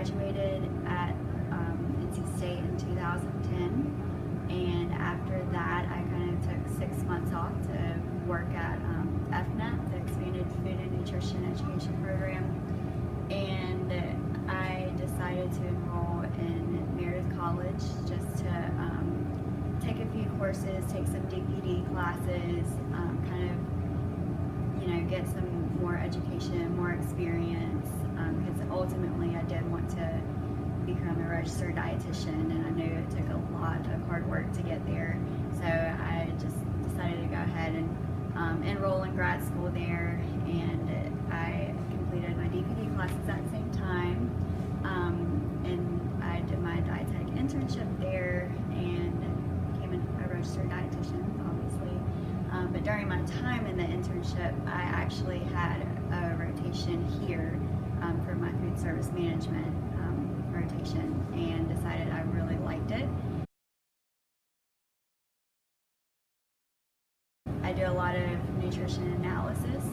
graduated at NC State in 2010, and after that I kind of took 6 months off to work at FNET, the Expanded Food and Nutrition Education Program, and I decided to enroll in Meredith College just to take a few courses, take some DPD classes, kind of, get some more education, more experience, because ultimately I did want to become a registered dietitian, and I knew it took a lot of hard work to get there. So I just decided to go ahead and enroll in grad school there, and I completed my DPD classes at the same time, and I did my dietetic internship there and became a registered dietitian, obviously. But during my time in the internship, I actually had a rotation here for my food service management rotation, and decided I really liked it. I do a lot of nutrition analysis,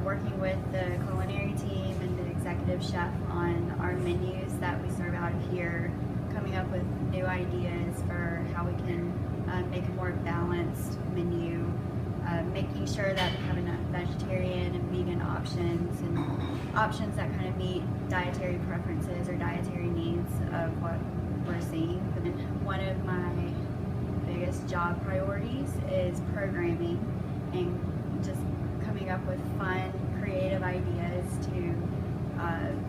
working with the culinary team and the executive chef on our menus that we serve out of here, coming up with new ideas for how we can make a more balanced menu, making sure that we have enough vegetarian and vegan options, and options that kind of meet dietary preferences or dietary needs of what we're seeing. And one of my biggest job priorities is programming and just coming up with fun, creative ideas to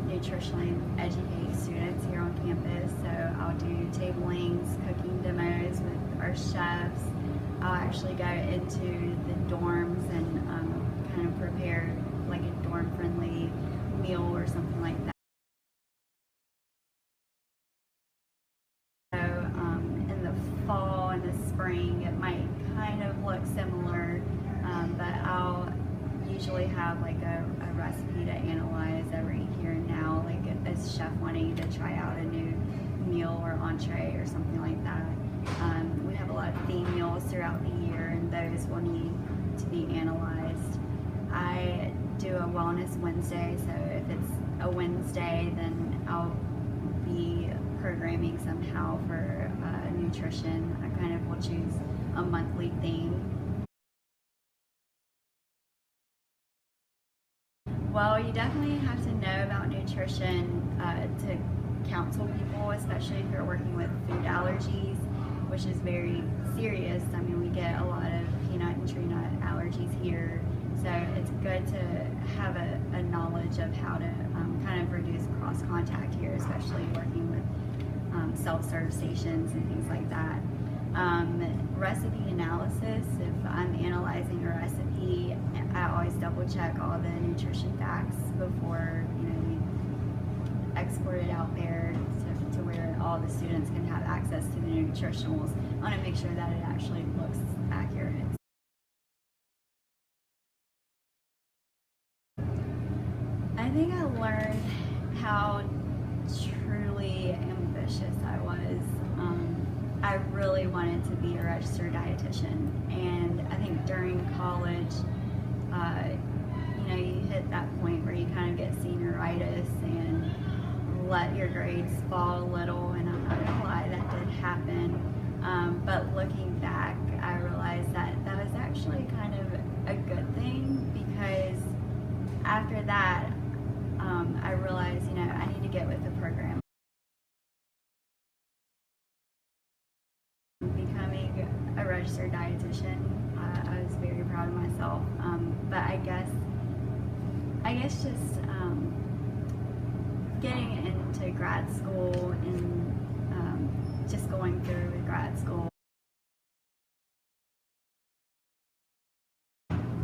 nutritionally educate students here on campus. So I'll do tablings, cooking demos with our chefs. I'll actually go into the dorms and kind of prepare like a dorm-friendly meal or something like that. So in the fall and the spring, it might kind of look similar, but I'll usually have like a recipe to analyze every here and now, like a chef wanting to try out a new meal or entree or something like that. We have a lot of theme meals throughout the year, and those will need to be analyzed. I do a Wellness Wednesday, so if it's a Wednesday, then I'll be programming somehow for nutrition. I kind of will choose a monthly theme. Well, you definitely have to know about nutrition to counsel people, especially if you're working with food allergies, which is very serious. I mean, we get a lot of peanut and tree nut allergies here, so it's good to have a knowledge of how to kind of reduce cross contact here, especially working with self-serve stations and things like that. Recipe analysis, if I'm analyzing a recipe, I always double check all the nutrition facts before we export it out there to where all the students can have access to the nutritionals. I want to make sure that it actually looks accurate. I think I learned how truly ambitious I was. I really wanted to be a registered dietitian, and I think during college, you hit that point where you kind of get senioritis and let your grades fall a little, and I'm not gonna lie, that did happen. But looking back, I realized that that was actually kind of a good thing, because after that, I realized, I need to get with the program. Becoming a registered dietitian, I was very proud of myself. But I guess just getting into grad school and just going through with grad school.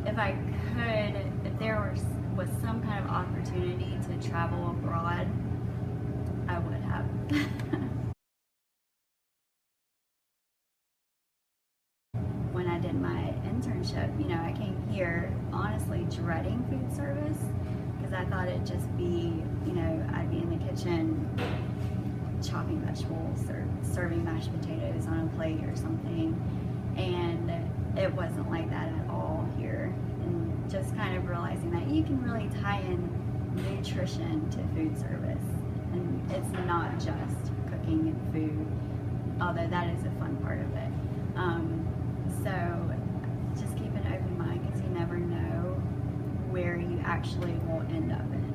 If I could, if there was some kind of opportunity to travel abroad, I would have. When I did my internship, I came here honestly dreading food service, because I thought it'd just be, I'd be in the kitchen chopping vegetables or serving mashed potatoes on a plate or something, and it wasn't like that at all here. And just kind of realizing that you can really tie in nutrition to food service. and it's not just cooking and food, although that is a fun part of it. So just keep an open mind because you never know where you actually will end up in.